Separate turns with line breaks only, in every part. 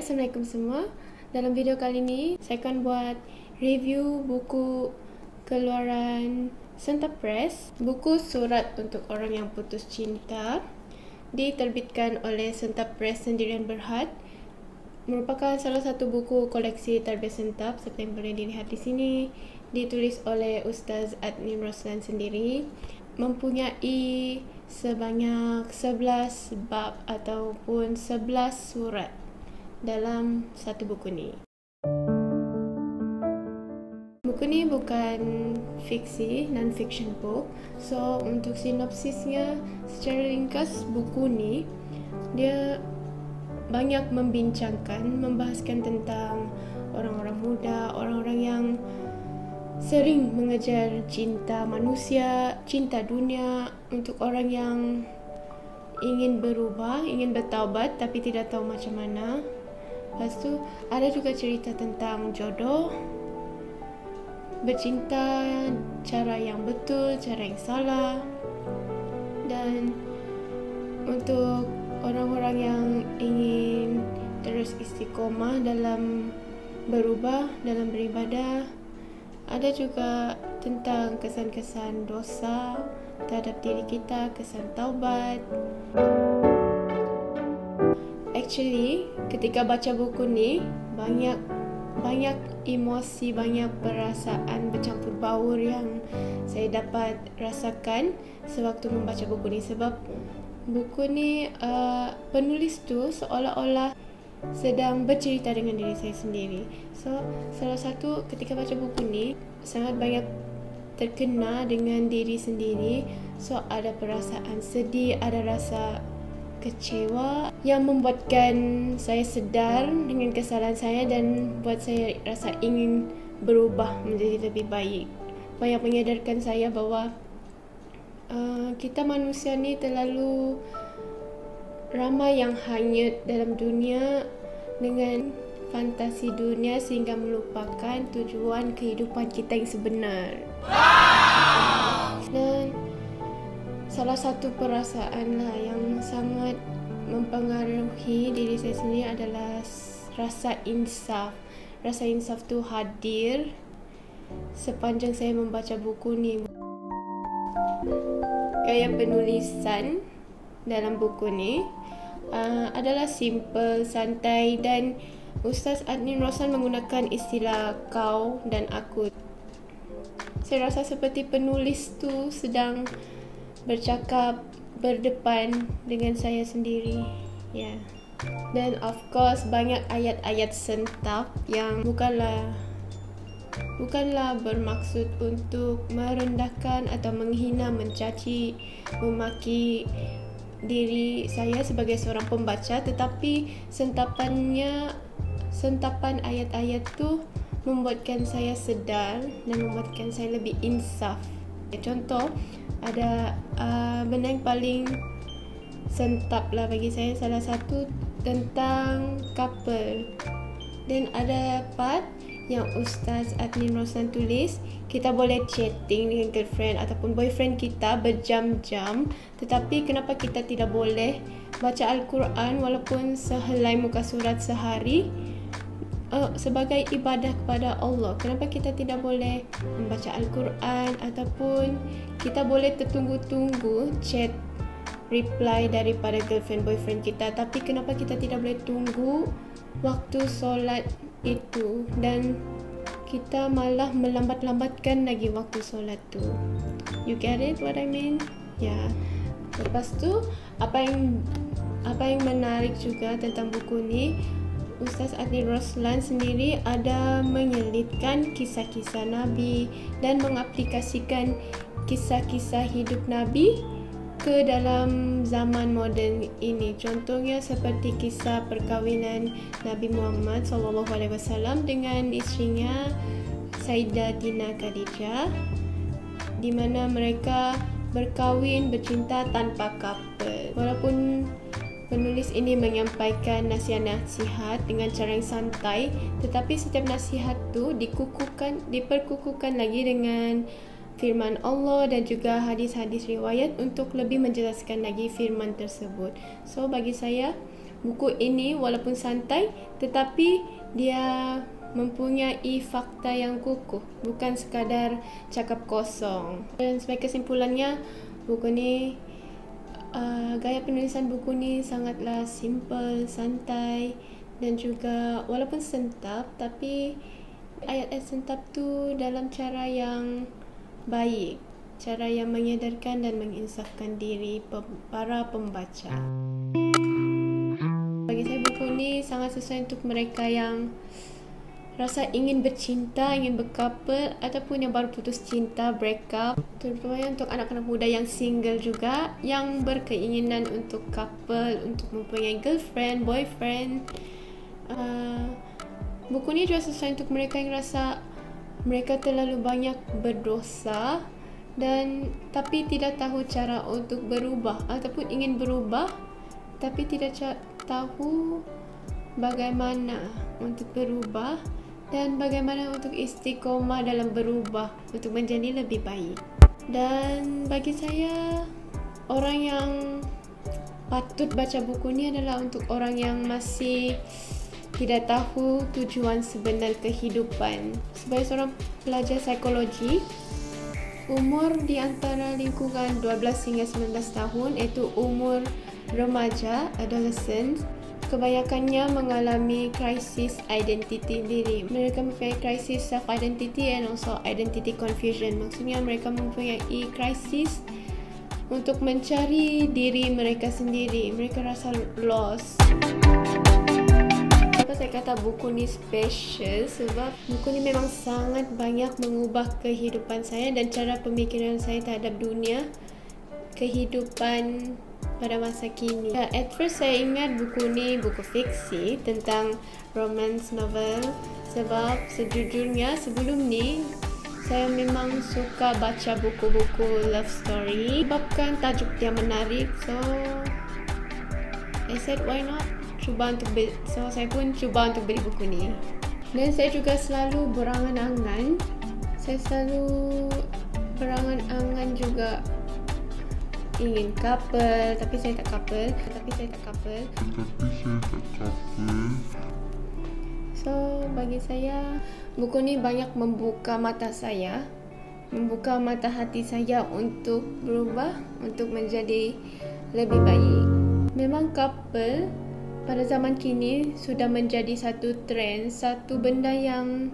Assalamualaikum semua. Dalam video kali ini, saya akan buat review buku keluaran Sentap Press, buku Surat untuk Orang yang Putus Cinta, diterbitkan oleh Sentap Press Sendirian Berhad. Merupakan salah satu buku koleksi tarbiyah sentap seperti yang boleh dilihat di sini. Ditulis oleh Ustaz Adnin Roslan sendiri. Mempunyai sebanyak 11 bab ataupun 11 surat dalam satu buku ni. Buku ni bukan fiksi, non-fiction book. So, untuk sinopsisnya secara ringkas, buku ni dia banyak membahaskan tentang orang-orang muda, orang-orang yang sering mengejar cinta manusia, cinta dunia, untuk orang yang ingin berubah, ingin bertaubat tapi tidak tahu macam mana. Lepas tu ada juga cerita tentang jodoh, bercinta, cara yang betul, cara yang salah. Dan untuk orang-orang yang ingin terus istiqomah dalam berubah, dalam beribadah. Ada juga tentang kesan-kesan dosa terhadap diri kita, kesan taubat. Actually, ketika baca buku ni, banyak emosi, banyak perasaan bercampur baur yang saya dapat rasakan sewaktu membaca buku ni. Sebab buku ni penulis tu seolah-olah sedang bercerita dengan diri saya sendiri. So, salah satu ketika baca buku ni, sangat banyak terkena dengan diri sendiri. So, ada perasaan sedih, ada rasa kecewa yang membuatkan saya sedar dengan kesalahan saya dan buat saya rasa ingin berubah menjadi lebih baik. Banyak menyadarkan saya bahawa kita manusia ni terlalu ramai yang hanyut dalam dunia dengan fantasi dunia sehingga melupakan tujuan kehidupan kita yang sebenar. Dan salah satu perasaan lah yang sangat mempengaruhi diri saya sendiri adalah rasa insaf. Rasa insaf tu hadir sepanjang saya membaca buku ni. Gaya penulisan dalam buku ni adalah simple, santai, dan Ustaz Adnin Roslan menggunakan istilah kau dan aku. Saya rasa seperti penulis tu sedang bercakap berdepan dengan saya sendiri. Ya. Dan of course banyak ayat-ayat sentap yang bukanlah bermaksud untuk merendahkan atau menghina, mencaci, memaki diri saya sebagai seorang pembaca, tetapi sentapan ayat-ayat tu membuatkan saya sedar dan membuatkan saya lebih insaf. Contoh, ada benda yang paling sentap lah bagi saya, salah satu tentang couple. Dan ada part yang Ustaz Adnin Roslan tulis, kita boleh chatting dengan girlfriend ataupun boyfriend kita berjam-jam, tetapi kenapa kita tidak boleh baca Al-Quran walaupun sehelai muka surat sehari sebagai ibadah kepada Allah? Kenapa kita tidak boleh membaca Al-Quran ataupun kita boleh tertunggu-tunggu chat reply daripada girlfriend boyfriend kita, tapi kenapa kita tidak boleh tunggu waktu solat itu dan kita malah melambat-lambatkan lagi waktu solat tu? You get it what I mean? Ya. Lepas tu apa yang menarik juga tentang buku ni, Ustaz Adnin Roslan sendiri ada menyelitkan kisah-kisah Nabi dan mengaplikasikan kisah-kisah hidup Nabi ke dalam zaman moden ini. Contohnya seperti kisah perkahwinan Nabi Muhammad SAW dengan isterinya Sayyidatina Khadijah, di mana mereka berkahwin, bercinta tanpa couple. Walaupun penulis ini menyampaikan nasihat-nasihat dengan cara yang santai, tetapi setiap nasihat tu diperkukuhkan lagi dengan firman Allah dan juga hadis-hadis riwayat untuk lebih menjelaskan lagi firman tersebut. So bagi saya, buku ini walaupun santai tetapi dia mempunyai fakta yang kukuh, bukan sekadar cakap kosong. Dan sebagai kesimpulannya, buku ni gaya penulisan buku ni sangatlah simple, santai dan juga walaupun sentap tapi ayat-ayat sentap tu dalam cara yang baik, cara yang menyedarkan dan menginsafkan diri para pembaca. Bagi saya buku ni sangat sesuai untuk mereka yang rasa ingin bercinta, ingin berkapal ataupun yang baru putus cinta, break up. Terutamanya untuk anak-anak muda yang single juga, yang berkeinginan untuk couple, untuk mempunyai girlfriend, boyfriend. Buku ni juga sesuai untuk mereka yang rasa mereka terlalu banyak berdosa dan tapi tidak tahu cara untuk berubah, ataupun ingin berubah tapi tidak tahu bagaimana untuk berubah dan bagaimana untuk istiqomah dalam berubah untuk menjadi lebih baik. Dan bagi saya, orang yang patut baca buku ni adalah untuk orang yang masih tidak tahu tujuan sebenar kehidupan. Sebagai seorang pelajar psikologi, umur di antara lingkungan 12 hingga 19 tahun, iaitu umur remaja, adolescent, kebanyakannya mengalami krisis identiti diri. Mereka mempunyai krisis self-identity and also identity confusion. Maksudnya mereka mempunyai krisis untuk mencari diri mereka sendiri. Mereka rasa lost. Kenapa saya kata buku ni special? Sebab buku ni memang sangat banyak mengubah kehidupan saya dan cara pemikiran saya terhadap dunia kehidupan pada masa kini. At first saya ingat buku ni buku fiksi tentang romance novel, sebab sejujurnya sebelum ni saya memang suka baca buku-buku love story sebabkan tajuk dia menarik. So I said why not cuba untuk beli. So saya pun cuba untuk beli buku ni. Dan saya juga selalu berangan-angan. Saya selalu berangan-angan juga ingin couple, tapi saya tak couple. So bagi saya, buku ni banyak membuka mata saya, membuka mata hati saya untuk berubah, untuk menjadi lebih baik. Memang couple pada zaman kini sudah menjadi satu trend, satu benda yang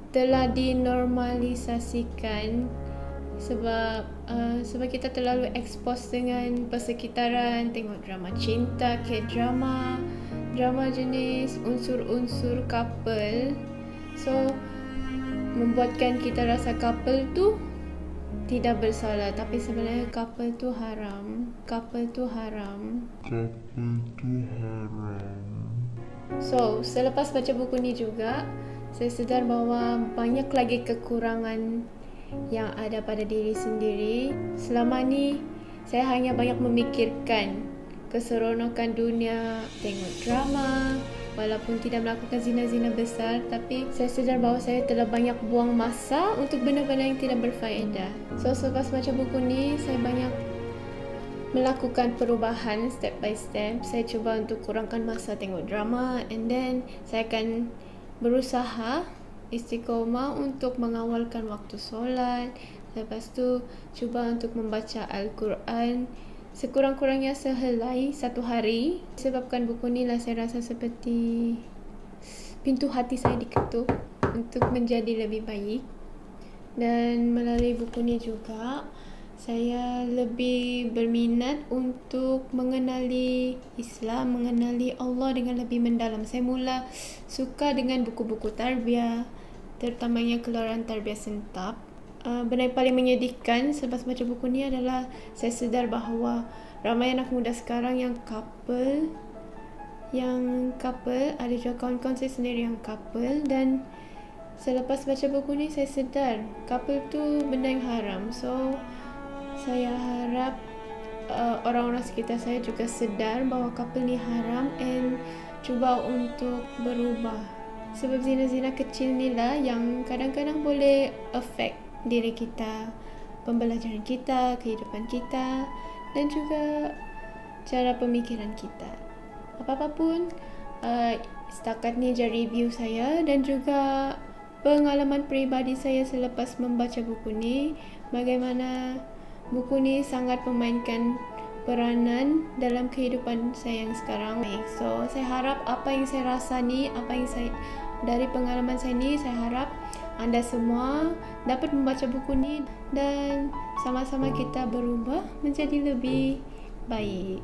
telah dinormalisasikan. Sebab kita terlalu expose dengan persekitaran, tengok drama cinta, K-drama, drama jenis unsur-unsur couple. So membuatkan kita rasa couple tu tidak bersalah, tapi sebenarnya couple tu haram. So selepas baca buku ni juga, saya sedar bahawa banyak lagi kekurangan yang ada pada diri sendiri. Selama ni saya hanya banyak memikirkan keseronokan dunia, tengok drama, walaupun tidak melakukan zina-zina besar, tapi saya sedar bahawa saya telah banyak buang masa untuk benda-benda yang tidak berfaedah. So selepas baca buku ni, saya banyak melakukan perubahan step by step. Saya cuba untuk kurangkan masa tengok drama, and then saya akan berusaha istiqomah untuk mengawalkan waktu solat. Lepas tu cuba untuk membaca Al-Quran sekurang-kurangnya sehelai satu hari. Sebabkan buku ni lah saya rasa seperti pintu hati saya diketuk untuk menjadi lebih baik. Dan melalui buku ni juga saya lebih berminat untuk mengenali Islam, mengenali Allah dengan lebih mendalam. Saya mula suka dengan buku-buku tarbiyah, terutamanya keluaran tarbiyah sentap. Benda yang paling menyedihkan selepas baca buku ni adalah saya sedar bahawa ramai anak muda sekarang yang couple, ada juga kawan-kawan saya sendiri yang couple. Dan selepas baca buku ni saya sedar couple tu benda yang haram. So saya harap orang-orang sekitar saya juga sedar bahawa couple ni haram and cuba untuk berubah. Sebab zina-zina kecil ni lah yang kadang-kadang boleh affect diri kita, pembelajaran kita, kehidupan kita dan juga cara pemikiran kita. apa-apa pun. Setakat ni je review saya dan juga pengalaman peribadi saya selepas membaca buku ni, bagaimana buku ni sangat memainkan peranan dalam kehidupan saya yang sekarang. So, saya harap apa yang saya rasa ni, dari pengalaman saya ni, saya harap anda semua dapat membaca buku ni dan sama-sama kita berubah menjadi lebih baik.